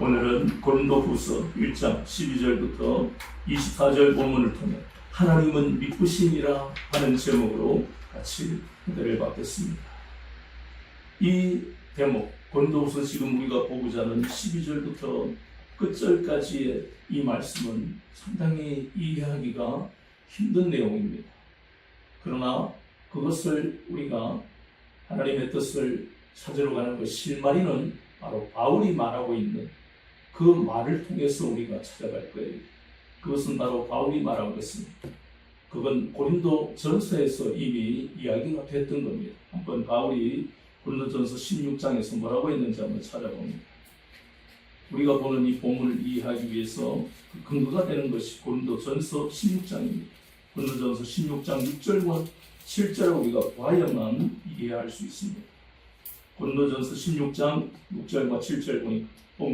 오늘은 고린도후서 1장 12절부터 24절 본문을 통해 하나님은 미쁘심이라 하는 제목으로 같이 은혜를 받겠습니다. 이 대목, 고린도후서 지금 우리가 보고자 하는 12절부터 끝절까지의 이 말씀은 상당히 이해하기가 힘든 내용입니다. 그러나 그것을 우리가 하나님의 뜻을 찾으러 가는 그 실마리는 바로 바울이 말하고 있는 그 말을 통해서 우리가 찾아갈 거예요. 그것은 바로 바울이 말하고 있습니다. 그건 고린도 전서에서 이미 이야기가 됐던 겁니다. 한번 바울이 고린도 전서 16장에서 뭐라고 했는지 한번 찾아봅니다. 우리가 보는 이 본문을 이해하기 위해서 그 근거가 되는 것이 고린도 전서 16장입니다. 고린도 전서 16장 6절과 7절을 우리가 봐야만 이해할 수 있습니다. 고린도전서 16장 6절과 7절 보니까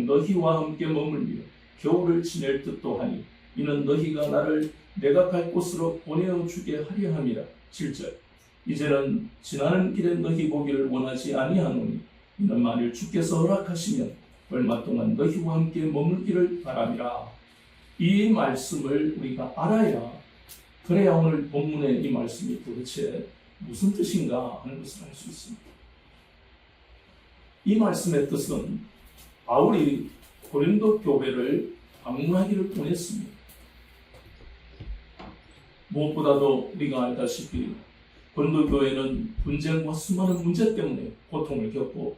너희와 함께 머물며 겨울을 지낼 듯도 하니 이는 너희가 나를 내가 갈 곳으로 보내어 주게 하려 함이라. 7절 이제는 지나는 길에 너희 보기를 원하지 아니하노니 이는 만일 주께서 허락하시면 얼마 동안 너희와 함께 머물기를 바람이라. 이 말씀을 우리가 알아야 그래야 오늘 본문의 이 말씀이 도대체 무슨 뜻인가 하는 것을 알 수 있습니다. 이 말씀의 뜻은 바울이 고린도 교회를 방문하기를 원했습니다. 무엇보다도 우리가 알다시피 고린도 교회는 분쟁과 수많은 문제 때문에 고통을 겪고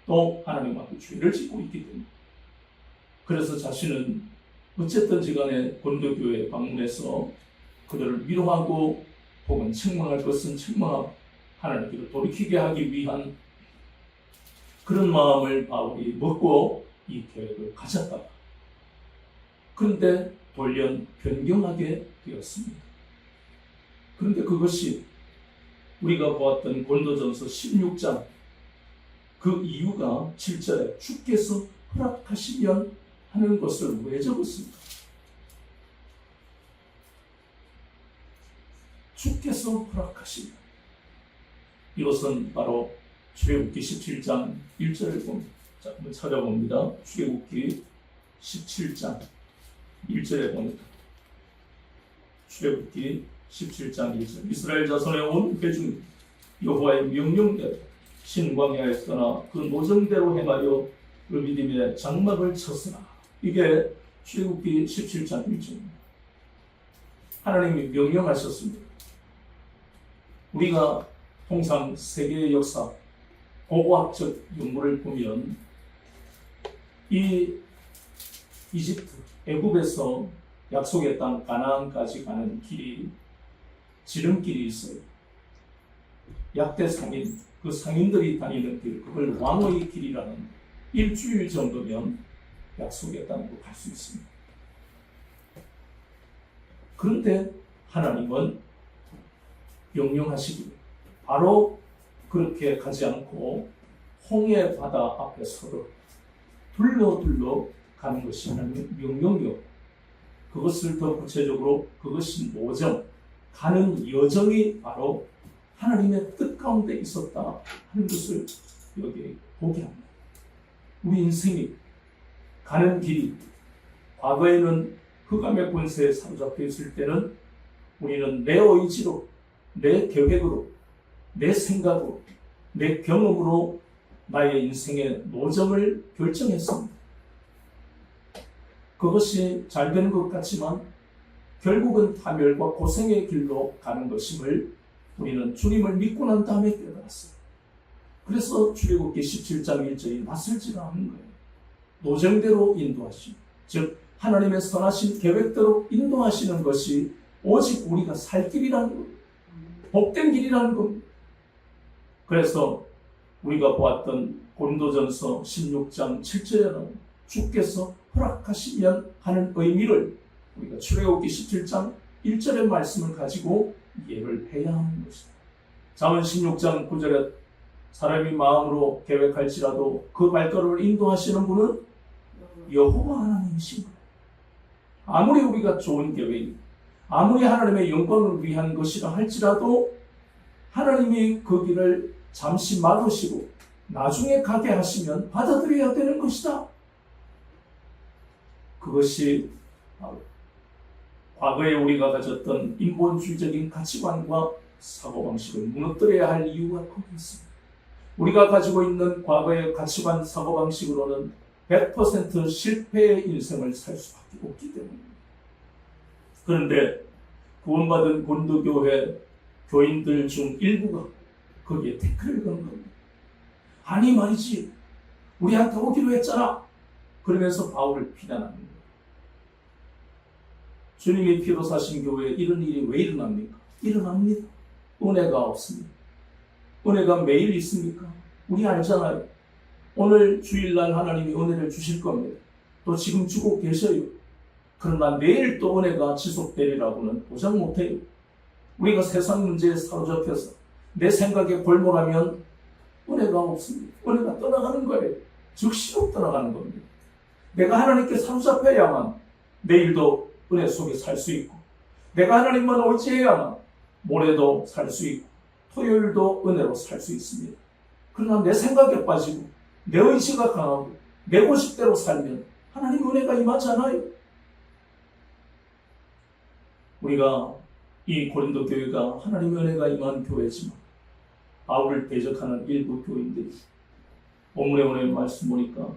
또 하나님 앞에 죄를 짓고 있기 때문에 그래서 자신은 어쨌든지 간에 고린도 교회에 방문해서 그들을 위로하고 혹은 책망할 것은 책망하고 하나님께로 돌이키게 하기 위한 그런 마음을 바울이 먹고 이 계획을 가졌다. 그런데 돌연 변경하게 되었습니다. 그런데 그것이 우리가 보았던 고린도전서 16장 그 이유가 7절에 주께서 허락하시면 하는 것을 왜 적었습니까? 주께서 허락하시면 이것은 바로 출애굽기 17장 1절을 봅니다. 자, 한번 찾아봅니다. 출애굽기 17장 1절에 보니까 출애굽기 17장 1절 이스라엘 자손의 온 회중이 여호와의 명령대로 신광야에 떠나 그 노정대로 행하여 르비딤의 장막을 쳤으나 이게 출애굽기 17장 1절입니다. 하나님이 명령하셨습니다. 우리가 통상 세계의 역사 고고학적 연구를 보면 이 이집트, 애굽에서 약속의 땅 가나안까지 가는 길이 지름길이 있어요. 약대 상인, 그 상인들이 다니는 길, 그걸 왕의 길이라는 일주일 정도면 약속의 땅으로 갈 수 있습니다. 그런데 하나님은 명령하시기를 바로 그렇게 가지 않고 홍해 바다 앞에 서로 둘러 가는 것이 하나님의 명령이요. 그것을 더 구체적으로 그것이 모정, 가는 여정이 바로 하나님의 뜻 가운데 있었다 하는 것을 여기 보게 합니다. 우리 인생이 가는 길이 과거에는 흑암의 권세에 사로잡혀 있을 때는 우리는 내 의지로, 내 계획으로, 내 생각으로, 내 경험으로 나의 인생의 노정을 결정했습니다. 그것이 잘 되는 것 같지만 결국은 파멸과 고생의 길로 가는 것임을 우리는 주님을 믿고 난 다음에 깨달았어요. 그래서 출애굽기 17장 1절이 낯설지가 않은 거예요. 노정대로 인도하시고, 즉 하나님의 선하신 계획대로 인도하시는 것이 오직 우리가 살 길이라는 겁니다. 복된 길이라는 겁니다. 그래서 우리가 보았던 고린도전서 16장 7절에는 주께서 허락하시면 하는 의미를 우리가 출애굽기 17장 1절의 말씀을 가지고 이해를 해야 하는 것입니다. 잠언 16장 9절에 사람이 마음으로 계획할지라도 그 발걸음을 인도하시는 분은 여호와 하나님이신 거예요. 아무리 우리가 좋은 계획이 아무리 하나님의 영광을 위한 것이라 할지라도 하나님이 그 길을 잠시 막으시고 나중에 가게 하시면 받아들여야 되는 것이다. 그것이 과거에 우리가 가졌던 인본주의적인 가치관과 사고방식을 무너뜨려야 할 이유가 거기 있습니다. 우리가 가지고 있는 과거의 가치관, 사고방식으로는 100% 실패의 인생을 살 수밖에 없기 때문입니다. 그런데 구원받은 본도교회 교인들 중 일부가 거기에 태클을 건 겁니다. 아니 말이지, 우리한테 오기로 했잖아. 그러면서 바울을 비난합니다. 주님의 피로 사신 교회에 이런 일이 왜 일어납니까? 일어납니다. 은혜가 없습니다. 은혜가 매일 있습니까? 우리 알잖아요. 오늘 주일날 하나님이 은혜를 주실 겁니다. 또 지금 주고 계셔요. 그러나 내일 또 은혜가 지속되리라고는 보장 못해요. 우리가 세상 문제에 사로잡혀서 내 생각에 골몰하면 은혜가 없습니다. 은혜가 떠나가는 거예요. 즉시로 떠나가는 겁니다. 내가 하나님께 사로잡혀야만 내일도 은혜 속에 살 수 있고, 내가 하나님만 의지해야만 모레도 살 수 있고, 토요일도 은혜로 살 수 있습니다. 그러나 내 생각에 빠지고 내 의지가 강하고 내 고집대로 살면 하나님 은혜가 임하지 않아요. 우리가 이 고린도 교회가 하나님의 은혜가 임한 교회지만 바울을 대적하는 일부 교인들이 본문에 오늘 말씀 보니까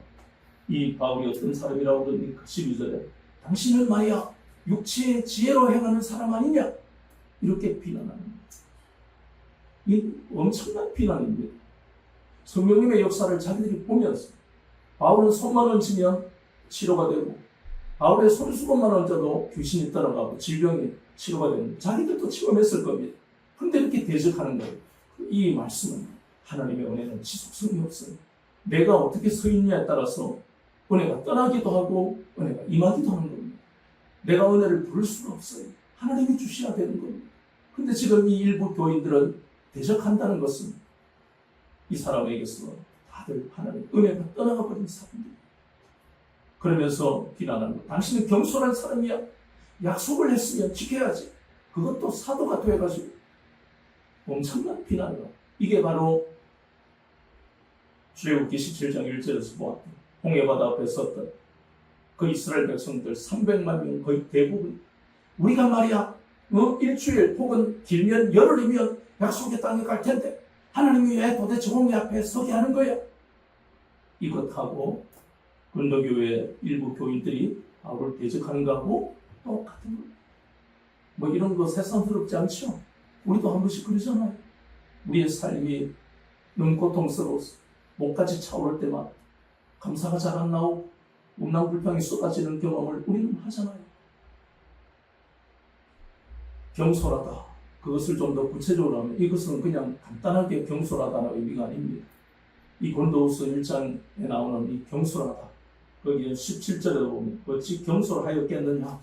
이 바울이 어떤 사람이라고 그럽니까? 12절에 당신은 마야 육체의 지혜로 행하는 사람 아니냐? 이렇게 비난합니다. 이 엄청난 비난입니다. 성령님의 역사를 자기들이 보면서 바울은 손만 얹으면 치료가 되고 바울의 손수건만 얹어도 귀신이 떠나가고 질병이 치료가 되는 자기들도 체험했을 겁니다. 그런데 이렇게 대적하는 거예요. 이 말씀은 하나님의 은혜는 지속성이 없어요. 내가 어떻게 서 있냐에 따라서 은혜가 떠나기도 하고 은혜가 임하기도 하는 겁니다. 내가 은혜를 부를 수가 없어요. 하나님이 주셔야 되는 겁니다. 그런데 지금 이 일부 교인들은 대적한다는 것은 이 사람에게서 다들 하나님 은혜가 떠나가 버린 사람들. 그러면서 비난하는 거. 당신은 겸손한 사람이야. 약속을 했으면 지켜야지. 그것도 사도가 돼가지고 엄청난 비난이다. 이게 바로 출애굽기 17장 1절에서 보았던 홍해바다 앞에 섰던 그 이스라엘 백성들 300만 명 거의 대부분 우리가 말이야 일주일 혹은 길면 열흘이면 약속의 땅에 갈 텐데 하나님이 왜 도대체 홍해 앞에 서게 하는 거야? 이것하고 근도교회 일부 교인들이 바울을 대적하는 거하고 똑같은 거예요. 뭐 이런 거 새삼스럽지 않죠? 우리도 한 번씩 그러잖아요. 우리의 삶이 너무 고통스러워서 목까지 차오를 때마다 감사가 잘 안 나오고 운명불평이 쏟아지는 경험을 우리는 하잖아요. 경솔하다. 그것을 좀 더 구체적으로 하면 이것은 그냥 간단하게 경솔하다는 의미가 아닙니다. 이 고린도후서 1장에 나오는 이 경솔하다. 거기에 17절에 보면 어찌 경솔하였겠느냐.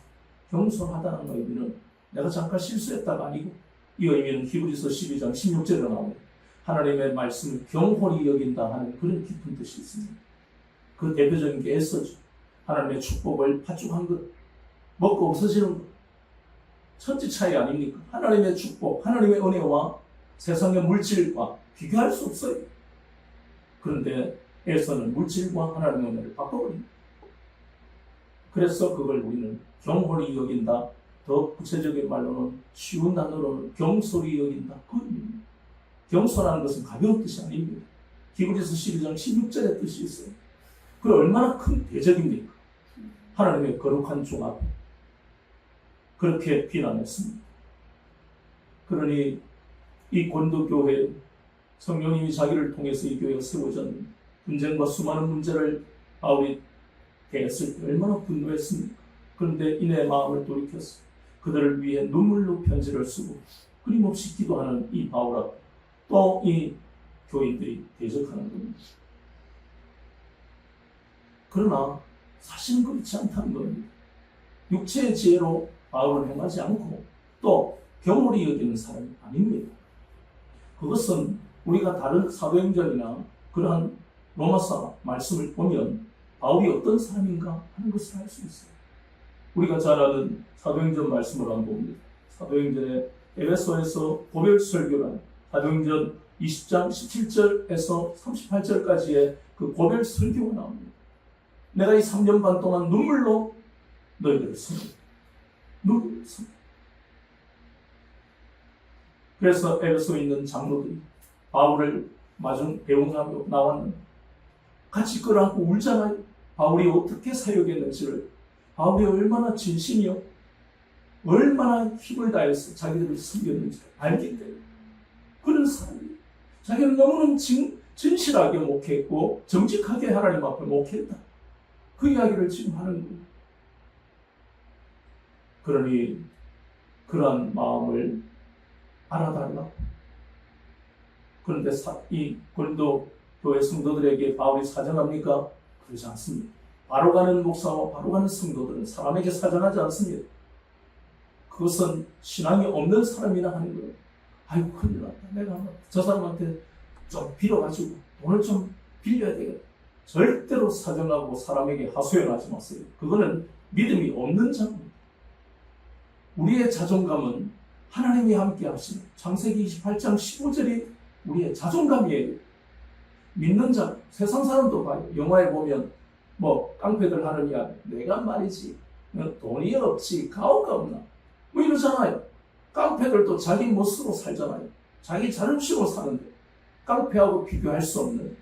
경솔하다는 의미는 내가 잠깐 실수했다가 아니고 이 의미는 히브리서 12장 16절에 나옵니다. 하나님의 말씀을 경홀히 여긴다 하는 그런 깊은 뜻이 있습니다. 그 대표적인 게 에서죠. 하나님의 축복을 파죽한 것, 먹고 없어지는 것. 천지 차이 아닙니까? 하나님의 축복, 하나님의 은혜와 세상의 물질과 비교할 수 없어요. 그런데 에서는 물질과 하나님의 은혜를 바꿔버립니다. 그래서 그걸 우리는 경홀히 여긴다. 더 구체적인 말로는 쉬운 단어로는 경솔히 여긴다. 그 의미입니다. 경솔하는 것은 가벼운 뜻이 아닙니다. 히브리서 12장 16절의 뜻이 있어요. 그 얼마나 큰 대적입니까? 하나님의 거룩한 종 앞에 그렇게 비난했습니다. 그러니 이 고린도교회 성령님이 자기를 통해서 이 교회가 세워졌는데 분쟁과 수많은 문제를 바울이 대했을 때 얼마나 분노했습니까? 그런데 이내 마음을 돌이켜서 그들을 위해 눈물로 편지를 쓰고 끊임없이 기도하는 이 바울 앞에 또 이 교인들이 대적하는 겁니다. 그러나 사실은 그렇지 않다는 겁니다. 육체의 지혜로 바울을 행하지 않고 또 경홀히 여기는 사람이 아닙니다. 그것은 우리가 다른 사도행전이나 그러한 로마서 말씀을 보면 바울이 어떤 사람인가 하는 것을 알 수 있어요. 우리가 잘 아는 사도행전 말씀을 한번 봅니다. 사도행전에 에베소에서 고별 설교라는 사도행전 20장 17절에서 38절까지의 그 고별 설교가 나옵니다. 내가 이 3년 반 동안 눈물로 너희들을 섬겨. 누구를 섬겨. 그래서 에베소에 있는 장로들이 바울을 마중 배웅하며 나왔는데 같이 끌어안고 울잖아요. 바울이 어떻게 사역했는지를, 바울이 얼마나 진심이요, 얼마나 힘을 다해서 자기들을 섬겼는지 알기 때문에. 그런 사람이 자기는 너무나 진실하게 목회했고 정직하게 하나님 앞에 목회했다. 그 이야기를 지금 하는 거예요. 그러니 그러한 마음을 알아달라고. 그런데 이 고린도 교회 성도들에게 바울이 사정합니까? 그러지 않습니다. 바로 가는 목사와 바로 가는 성도들은 사람에게 사정하지 않습니다. 그것은 신앙이 없는 사람이나 하는 거예요. 아이고 큰일 났다. 내가 저 사람한테 좀 빌어가지고 돈을 좀 빌려야 되겠다. 절대로 사정하고 사람에게 하소연하지 마세요. 그거는 믿음이 없는 자입니다. 우리의 자존감은 하나님이 함께 하시는 창세기 28장 15절이 우리의 자존감이에요. 믿는 자, 세상 사람도 봐요. 영화에 보면 깡패들 하는 이야기, 내가 말이지 돈이 없지 가오가 없나 이러잖아요. 깡패들도 자기 멋으로 살잖아요. 자기 자존심으로 사는데 깡패하고 비교할 수 없는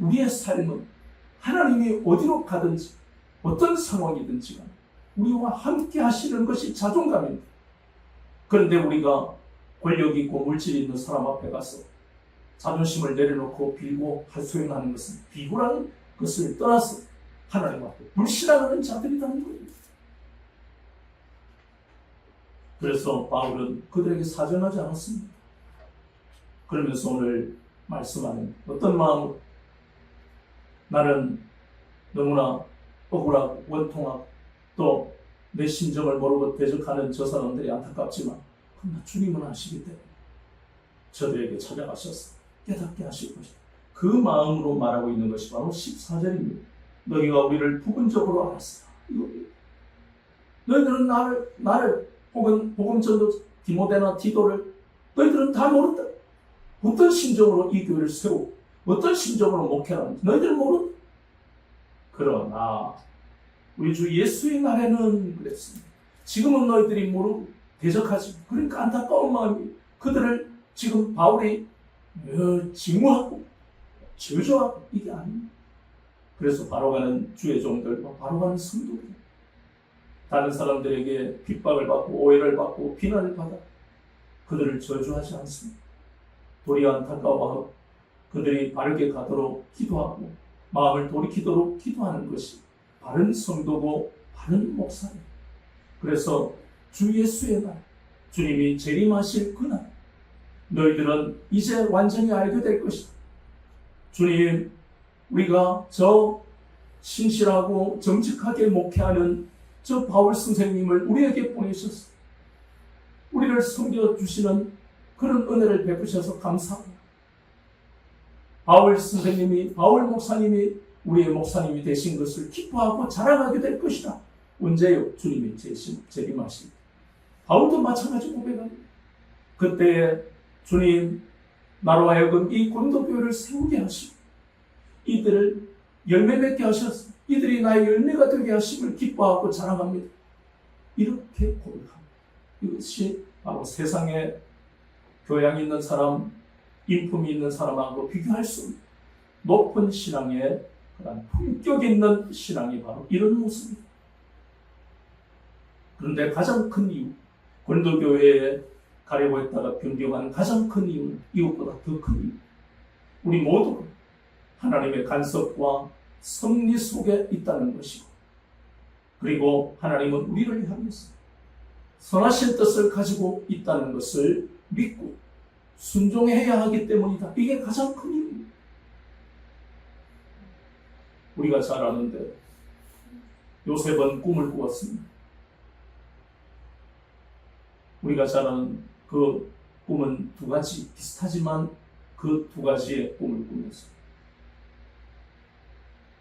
우리의 삶은 하나님이 어디로 가든지 어떤 상황이든지 우리와 함께 하시는 것이 자존감입니다. 그런데 우리가 권력 있고 물질 있는 사람 앞에 가서 자존심을 내려놓고 빌고 하소연하는 것은 비굴한 것을 떠나서 하나님 앞에 불신앙하는 자들이라는 거예요. 그래서 바울은 그들에게 사정하지 않았습니다. 그러면서 오늘 말씀하는 어떤 마음으로, 나는 너무나 억울하고 원통하고 또 내 심정을 모르고 대적하는 저 사람들이 안타깝지만 그러나 주님은 아시기 때문에 저들에게 찾아가셔서 깨닫게 하실 것이다. 그 마음으로 말하고 있는 것이 바로 14절입니다. 너희가 우리를 부분적으로 알았어. 너희들은 나를 혹은 복음전도 디모데나 디도를 너희들은 다 모른다. 어떤 심정으로 이 교회를 세우고 어떤 심정으로 목회하는지 너희들은 모른다. 그러나 우리 주 예수의 날에는 그랬습니다. 지금은 너희들이 모르고 대적하지. 그러니까 안타까운 마음이 그들을 지금 바울이 징후하고 저주하고 이게 아닙니다. 그래서 바로 가는 주의 종들과 바로 가는 성도들, 다른 사람들에게 핍박을 받고 오해를 받고 비난을 받아 그들을 저주하지 않습니다. 도리어 안타까워하고 그들이 바르게 가도록 기도하고 마음을 돌이키도록 기도하는 것이 바른 성도고 바른 목사입니다. 그래서 주 예수의 날, 주님이 재림하실 그날, 너희들은 이제 완전히 알게 될 것이다. 주님, 우리가 저 신실하고 정직하게 목회하는 저 바울 선생님을 우리에게 보내셔서 우리를 섬겨주시는 그런 은혜를 베푸셔서 감사합니다. 바울 선생님이, 바울 목사님이 우리의 목사님이 되신 것을 기뻐하고 자랑하게 될 것이다. 언제요? 주님이 재림하실 때. 바울도 마찬가지 고백합니다. 그때 주님, 나로 하여금 이 고린도 교회를 세우게 하시고 이들을 열매 맺게 하셔서 이들이 나의 열매가 되게 하심을 기뻐하고 자랑합니다. 이렇게 고백합니다. 이것이 바로 세상에 교양 있는 사람, 인품이 있는 사람하고 비교할 수 없는 높은 신앙의 그런 품격 있는 신앙이 바로 이런 모습입니다. 그런데 가장 큰 이유, 고린도 교회에 가려고 했다가 변경하는 가장 큰 이유는 이것보다 더 큰 이유. 우리 모두 하나님의 간섭과 섭리 속에 있다는 것이고, 그리고 하나님은 우리를 향해서 선하신 뜻을 가지고 있다는 것을 믿고 순종해야 하기 때문이다. 이게 가장 큰 이유입니다. 우리가 잘 아는데 요셉은 꿈을 꾸었습니다. 우리가 잘 아는 그 꿈은 두 가지 비슷하지만 그 두 가지의 꿈을 꾸면서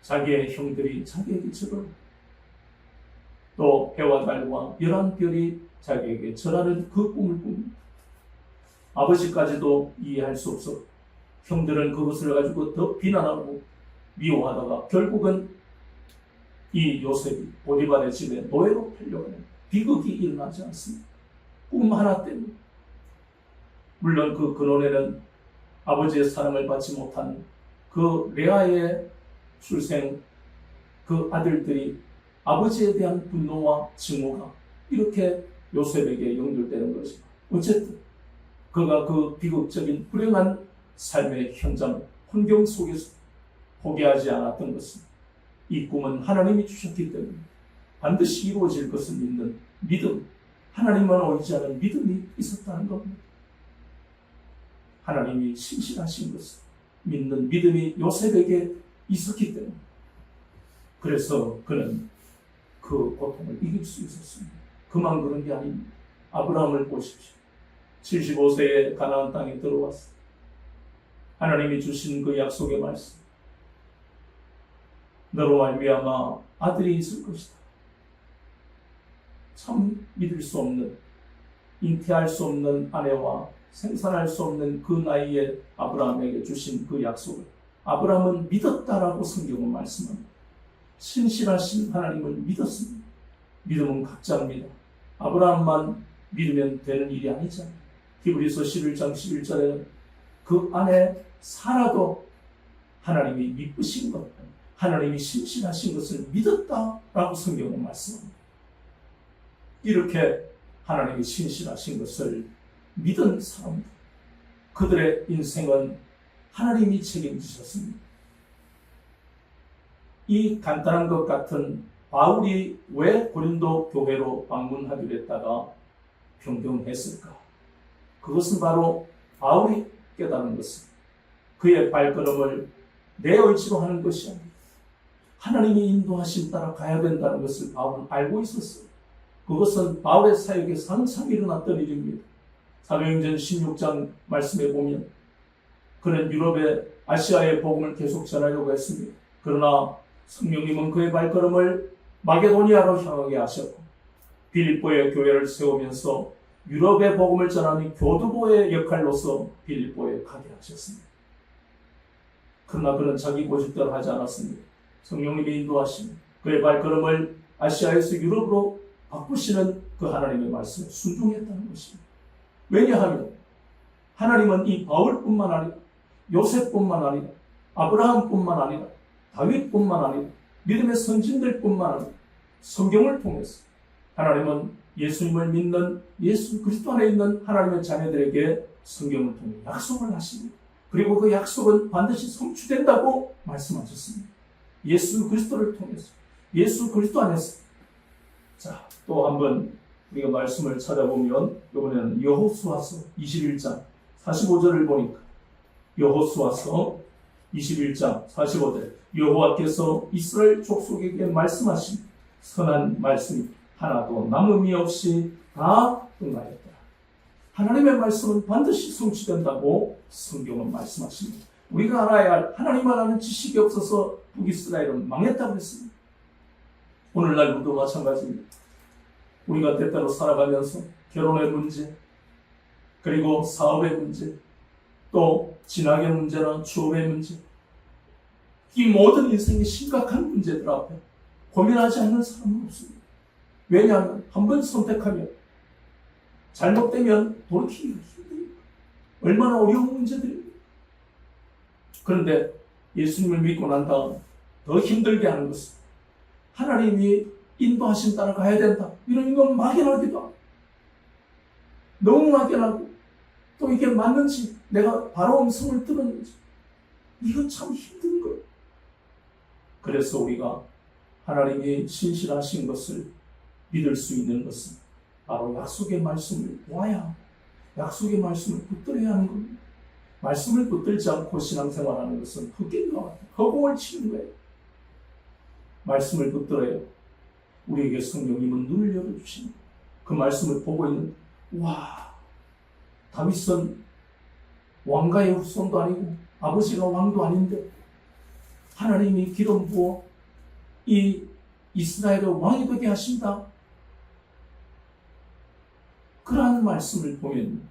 자기의 형들이 자기에게 절을, 또 해와 달과 11별이 자기에게 절하는 그 꿈을 꿉니다. 아버지까지도 이해할 수 없어 형들은 그것을 가지고 더 비난하고 미워하다가 결국은 이 요셉이 보디발의 집에 노예로 팔려가는 비극이 일어나지 않습니다. 꿈 하나 때문에. 물론 그 근원에는 아버지의 사랑을 받지 못한 그 레아의 출생, 그 아들들이 아버지에 대한 분노와 증오가 이렇게 요셉에게 연결되는 것이죠. 어쨌든 그가 그 비극적인 불행한 삶의 현장, 환경 속에서 포기하지 않았던 것은 이 꿈은 하나님이 주셨기 때문에 반드시 이루어질 것을 믿는 믿음, 하나님만 의지하는 믿음이 있었다는 겁니다. 하나님이 신실하신 것을 믿는 믿음이 요셉에게 있었기 때문에 그래서 그는 그 고통을 이길 수 있었습니다. 그만 그런 게 아닙니다. 아브라함을 보십시오. 75세에 가나안 땅에 들어왔어요. 하나님이 주신 그 약속의 말씀. 너로 말미암아 아들이 있을 것이다. 참 믿을 수 없는, 잉태할 수 없는 아내와 생산할 수 없는 그 나이에 아브라함에게 주신 그 약속을 아브라함은 믿었다라고 성경은 말씀합니다. 신실하신 하나님을 믿었습니다. 믿음은 각자입니다. 아브라함만 믿으면 되는 일이 아니잖아요. 히브리서 11장 11절에는 그 아내 사라도 하나님이 미쁘신 것, 하나님이 신실하신 것을 믿었다라고 성경은 말씀합니다. 이렇게 하나님이 신실하신 것을 믿은 사람들, 그들의 인생은 하나님이 책임지셨습니다. 이 간단한 것 같은 바울이 왜 고린도 교회로 방문하기로 했다가 변경했을까? 그것은 바로 바울이 깨달은 것은 그의 발걸음을 내 의지로 하는 것이 아니라 하나님이 인도하신 따라 가야 된다는 것을 바울은 알고 있었어요. 그것은 바울의 사역에 항상 일어났던 일입니다. 사도행전 16장 말씀에 보면 그는 유럽에 아시아의 복음을 계속 전하려고 했습니다. 그러나 성령님은 그의 발걸음을 마게도니아로 향하게 하셨고 빌립보의 교회를 세우면서 유럽의 복음을 전하는 교두보의 역할로서 빌립보에 가게 하셨습니다. 그러나 그는 자기 고집대로 하지 않았습니다. 성령님이 인도하시는 그의 발걸음을 아시아에서 유럽으로 바꾸시는 그 하나님의 말씀에 순종했다는 것입니다. 왜냐하면 하나님은 이 바울뿐만 아니라 요셉뿐만 아니라 아브라함뿐만 아니라 다윗뿐만 아니라 믿음의 선진들뿐만 아니라 성경을 통해서 하나님은 예수님을 믿는 예수 그리스도 안에 있는 하나님의 자녀들에게 성경을 통해 약속을 하십니다. 그리고 그 약속은 반드시 성취된다고 말씀하셨습니다. 예수 그리스도를 통해서, 예수 그리스도 안에서. 자, 또 한번 우리가 말씀을 찾아보면 이번에는 여호수아서 21장 45절을 보니까 여호수아서 21장 45절 여호와께서 이스라엘 족속에게 말씀하신 선한 말씀이 하나도 남음이 없이 다 응하였다. 하나님의 말씀은 반드시 성취된다고 성경은 말씀하십니다. 우리가 알아야 할 하나님만 아는 지식이 없어서 북이스라엘은 망했다고 했습니다. 오늘날 우리도 마찬가지입니다. 우리가 때때로 살아가면서 결혼의 문제, 그리고 사업의 문제, 또 진학의 문제나 취업의 문제, 이 모든 인생의 심각한 문제들 앞에 고민하지 않는 사람은 없습니다. 왜냐하면 한 번 선택하면 잘못되면 돌이키기가 힘듭니다. 얼마나 어려운 문제들입니다. 그런데 예수님을 믿고 난 다음 더 힘들게 하는 것은 하나님이 인도하신 따라 가야 된다. 이런 건 막연하기도 하고 너무 막연하고 또 이게 맞는지 내가 바로 음성을 들었는지 이건 참 힘든 거예요. 그래서 우리가 하나님이 신실하신 것을 믿을 수 있는 것은 바로 약속의 말씀을 보아야 하고 약속의 말씀을 붙들어야 하는 겁니다. 말씀을 붙들지 않고 신앙생활하는 것은 헛된 것 같아요. 허공을 치는 거예요. 말씀을 붙들어야 우리에게 성령님은 눈을 열어주십니다. 그 말씀을 보고 있는 와, 다윗은 왕가의 후손도 아니고 아버지가 왕도 아닌데 하나님이 기름 부어 이 이스라엘의 왕이 되게 하신다. 그러한 말씀을 보면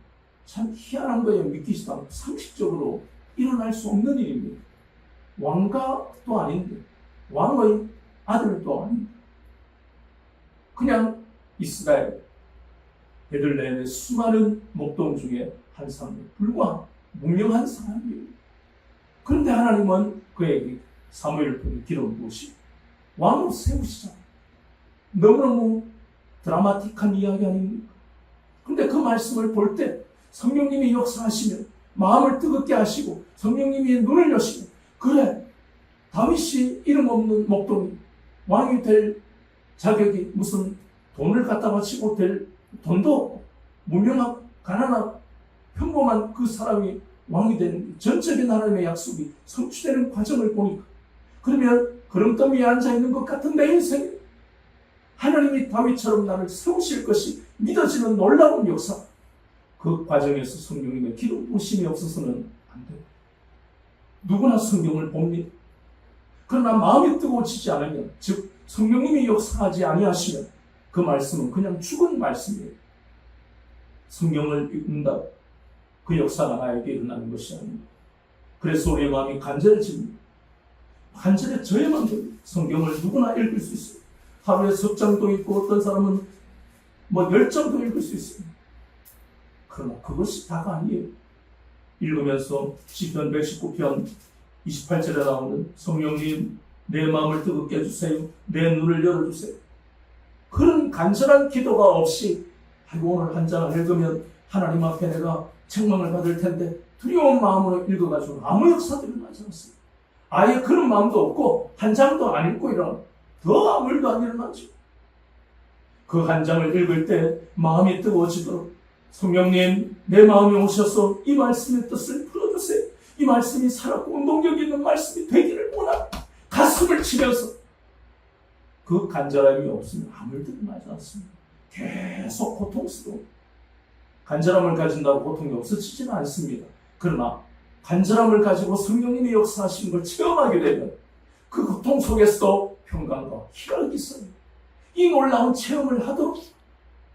참 희한한 거예요. 믿기지도 않고 상식적으로 일어날 수 없는 일입니다. 왕가도 아닌데 왕의 아들도 아닙니다. 그냥 이스라엘 베들레헴의 수많은 목동 중에 한 사람에 불과한 무명한 사람이에요. 그런데 하나님은 그에게 사무엘을 통해 기름 부으시고 왕으로 세우시잖아요. 너무너무 드라마틱한 이야기 아닙니까? 그런데 그 말씀을 볼 때 성령님이 역사하시면 마음을 뜨겁게 하시고 성령님이 눈을 여시고, 그래, 다윗이 이름 없는 목동이 왕이 될 자격이 무슨 돈을 갖다 바치고 될 돈도 없고 무명하고 가난하고 평범한 그 사람이 왕이 되는 전적인 하나님의 약속이 성취되는 과정을 보니까, 그러면 구름더미에 앉아있는 것 같은 내 인생, 하나님이 다윗처럼 나를 세우실 것이 믿어지는 놀라운 역사, 그 과정에서 성령님의 기름 부으심이 없어서는 안 돼요. 누구나 성경을 봅니다. 그러나 마음이 뜨거워지지 않으면, 즉 성령님이 역사하지 아니하시면 그 말씀은 그냥 죽은 말씀이에요. 성경을 읽는다, 그 역사가 나에게 일어나는 것이 아닙니다. 그래서 우리의 마음이 간절해집니다. 간절해져야만 됩니다. 성경을 누구나 읽을 수 있어요. 하루에 석 장도 읽고 어떤 사람은 10장도 읽을 수 있습니다. 그러나 그것이 다가 아니에요. 읽으면서 시편 119편 28절에 나오는 성령님 내 마음을 뜨겁게 해주세요. 내 눈을 열어주세요. 그런 간절한 기도가 없이 오늘 한 장을 읽으면 하나님 앞에 내가 책망을 받을 텐데 두려운 마음으로 읽어가지고 아무 역사도 일어나지 않습니다. 아예 그런 마음도 없고 한 장도 안 읽고 일어나 더 아무 일도 안 일어나죠. 그 한 장을 읽을 때 마음이 뜨거워지도록 성령님 내 마음에 오셔서 이 말씀의 뜻을 풀어주세요. 이 말씀이 살았고 운동력 있는 말씀이 되기를 원합니다. 가슴을 치면서 그 간절함이 없으면 아무 일도 일어나지 않습니다. 계속 고통스러워. 간절함을 가진다고 고통이 없어지지는 않습니다. 그러나 간절함을 가지고 성령님의 역사하시는 걸 체험하게 되면 그 고통 속에서 평강과 희락이 있어요. 이 놀라운 체험을 하도록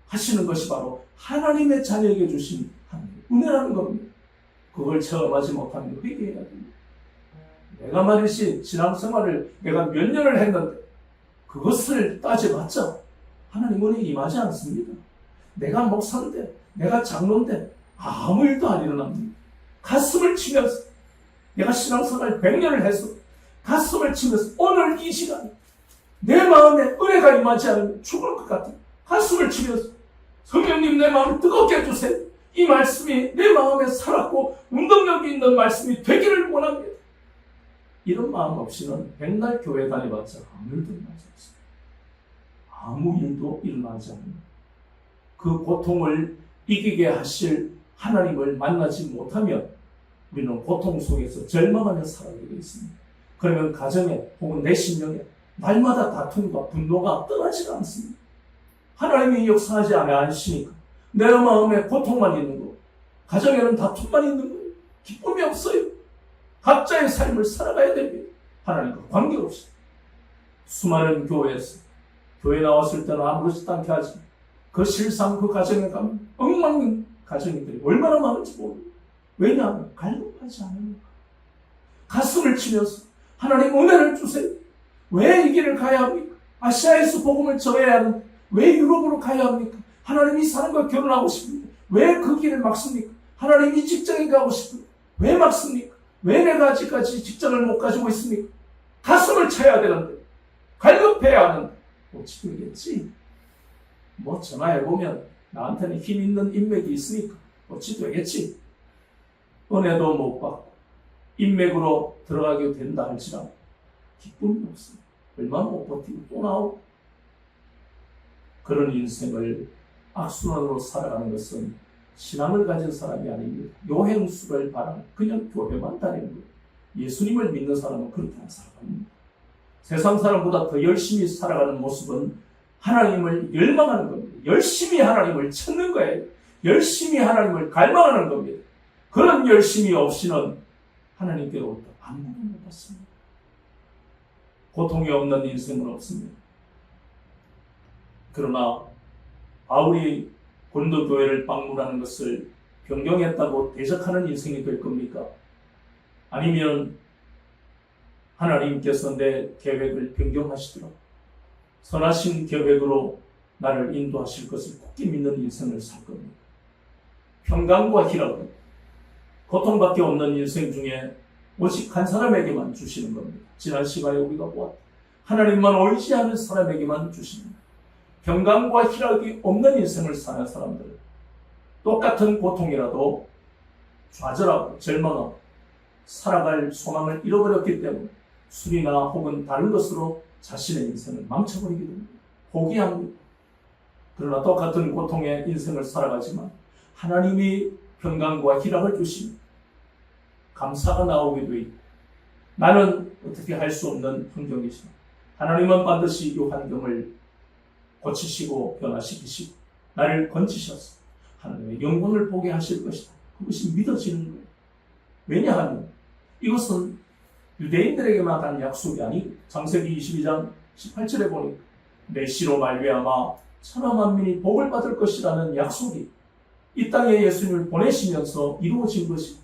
하시는 것이 바로 하나님의 자녀에게 주신 하나님의 은혜라는 겁니다. 그걸 체험하지 못하면 회개해야 됩니다. 내가 말이지 신앙생활을 내가 몇 년을 했는데 그것을 따져봤자 하나님 은혜 임하지 않습니다. 내가 목사인데 내가 장로인데 아무 일도 안 일어납니다. 가슴을 치면서 내가 신앙생활 100년을 해서 가슴을 치면서 오늘 이 시간에 내 마음에 은혜가 임하지 않으면 죽을 것 같아요. 가슴을 치면서 성령님 내 마음을 뜨겁게 해주세요. 이 말씀이 내 마음에 살았고 운동력이 있는 말씀이 되기를 원합니다. 이런 마음 없이는 백날 교회 다녀봤자 아무 일도 일어나지 않습니다. 아무 일도 일어나지 않습니다. 그 고통을 이기게 하실 하나님을 만나지 못하면 우리는 고통 속에서 절망하며 살아가게 되어 있습니다. 그러면 가정에 혹은 내 심령에 날마다 다툼과 분노가 떠나지가 않습니다. 하나님이 역사하지 않으시니까 내 마음에 고통만 있는 거, 가정에는 다툼만 있는 거예요. 기쁨이 없어요. 각자의 삶을 살아가야 됩니다. 하나님과 관계없이. 수많은 교회에서 교회 나왔을 때는 아무렇지도 않게 하지, 그 실상 그 가정에 가면 엉망인 가정들이 얼마나 많은지 모릅니다. 왜냐하면 갈급하지 않으니까. 가슴을 치면서 하나님 은혜를 주세요. 왜 이 길을 가야 합니까? 아시아에서 복음을 전해야 하는데 왜 유럽으로 가야 합니까? 하나님 이 사람과 결혼하고 싶은데 왜 그 길을 막습니까? 하나님 이 직장에 가고 싶은데 왜 막습니까? 왜 내가 아직까지 직장을 못 가지고 있습니까? 가슴을 쳐야 되는데, 갈급해야 하는데 어찌 되겠지? 전화해보면 나한테는 힘 있는 인맥이 있으니까 어찌 되겠지? 은혜도 못 받고 인맥으로 들어가게 된다 할지라도 기쁨이 없습니다. 얼마나 못 버티고 또 나오고. 그런 인생을 악순환으로 살아가는 것은 신앙을 가진 사람이 아닙니다. 요행수를 바라는 그냥 교회만 다니는 거예요. 예수님을 믿는 사람은 그렇게 안 살아갑니다. 세상 사람보다 더 열심히 살아가는 모습은 하나님을 열망하는 겁니다. 열심히 하나님을 찾는 거예요. 열심히 하나님을 갈망하는 겁니다. 그런 열심이 없이는 하나님께로부터 아무것도 못 받습니다. 고통이 없는 인생은 없습니다. 그러나 바울이 고린도 교회를 방문하는 것을 변경했다고 대적하는 인생이 될 겁니까? 아니면 하나님께서 내 계획을 변경하시도록 선하신 계획으로 나를 인도하실 것을 굳게 믿는 인생을 살 겁니다. 평강과 희락은 고통밖에 없는 인생 중에 오직 한 사람에게만 주시는 겁니다. 지난 시간에 우리가 보았다. 하나님만 의지하는 사람에게만 주십니다. 평강과 희락이 없는 인생을 사는 사람들은 똑같은 고통이라도 좌절하고 절망하고 살아갈 소망을 잃어버렸기 때문에 술이나 혹은 다른 것으로 자신의 인생을 망쳐버리게 됩니다. 포기합니다. 그러나 똑같은 고통의 인생을 살아가지만 하나님이 평강과 희락을 주시니 감사가 나오게 돼 있고 나는 어떻게 할 수 없는 환경이지만 하나님은 반드시 이 환경을 고치시고 변화시키시고 나를 건지셔서 하나님의 영광을 보게 하실 것이다. 그것이 믿어지는 거예요. 왜냐하면 이것은 유대인들에게만 한 약속이 아니고 창세기 22장 18절에 보니 내 씨로 말미암아 천하 만민이 복을 받을 것이라는 약속이 이 땅에 예수님을 보내시면서 이루어진 것이.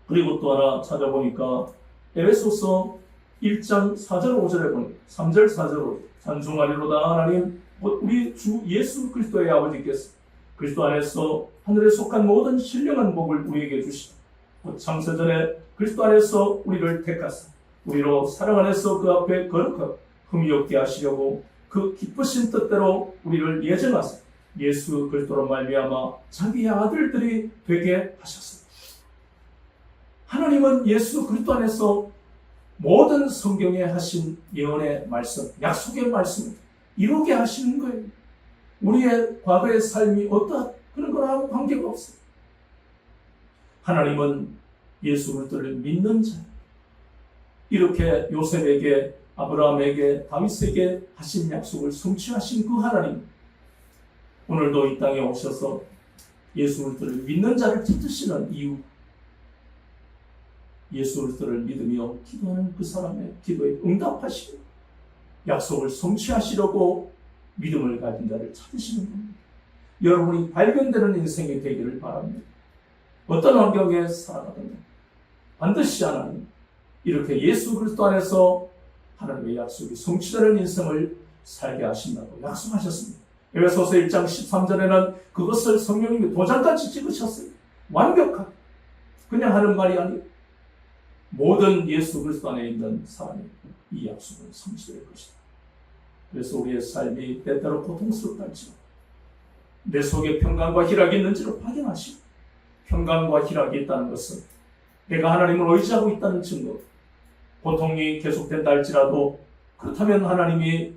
그리고 또 하나 찾아보니까 에베소서 1장 4절 5절에 보니 3절 4절로 찬송하리로다 하나님 우리 주 예수 그리스도의 아버지께서 그리스도 안에서 하늘에 속한 모든 신령한 복을 우리에게 주시고 창세전에 그리스도 안에서 우리를 택하사 우리로 사랑 안에서 그 앞에 거룩하고 흠이 없게 하시려고 그 기쁘신 뜻대로 우리를 예정하사 예수 그리스도로 말미암아 자기의 아들들이 되게 하셨습니다. 하나님은 예수 그리스도 안에서 모든 성경에 하신 예언의 말씀, 약속의 말씀을 이루게 하시는 거예요. 우리의 과거의 삶이 어떠한 그런 거랑 관계가 없어요. 하나님은 예수 그리스도를 믿는 자, 이렇게 요셉에게, 아브라함에게, 다윗에게 하신 약속을 성취하신 그 하나님, 오늘도 이 땅에 오셔서 예수 그리스도를 믿는 자를 찾으시는 이유, 예수 그리스도를 믿으며 기도하는 그 사람의 기도에 응답하시고 약속을 성취하시려고 믿음을 가진 자를 찾으시는 겁니다. 여러분이 발견되는 인생이 되기를 바랍니다. 어떤 환경에 살아가든지 반드시 하나님 이렇게 예수 그리스도 안에서 하나님의 약속이 성취되는 인생을 살게 하신다고 약속하셨습니다. 에베소서 1장 13절에는 그것을 성령님이 도장같이 찍으셨어요. 완벽하게. 그냥 하는 말이 아니고 모든 예수 그리스도 안에 있는 사람이 이 약속을 성취될 것이다. 그래서 우리의 삶이 때때로 고통스럽다지만 내 속에 평강과 희락이 있는지를 확인하시고 평강과 희락이 있다는 것은 내가 하나님을 의지하고 있다는 증거. 고통이 계속된다 할지라도 그렇다면 하나님이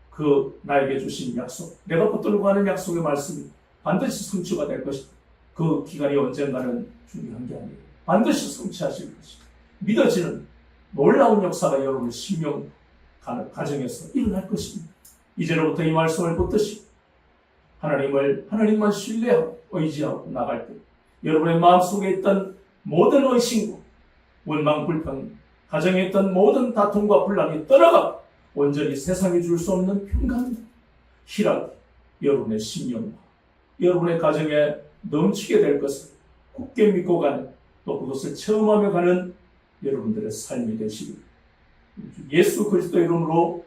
그 나에게 주신 약속, 내가 붙들고 가는 약속의 말씀이 반드시 성취가 될 것이다. 그 기간이 언젠가는 중요한 게 아니에요. 반드시 성취하실 것이다. 믿어지는 놀라운 역사가 여러분의 신명 가정에서 일어날 것입니다. 이제로부터 이 말씀을 붙드시고 하나님만 신뢰하고 의지하고 나갈 때 여러분의 마음속에 있던 모든 의심과 원망, 불평, 가정에 있던 모든 다툼과 분란이 떠나가 온전히 세상에 줄 수 없는 평강, 희락이 여러분의 신령과 여러분의 가정에 넘치게 될 것을 굳게 믿고 가는, 또 그것을 체험하며 가는 여러분들의 삶이 되시길 예수 그리스도의 이름으로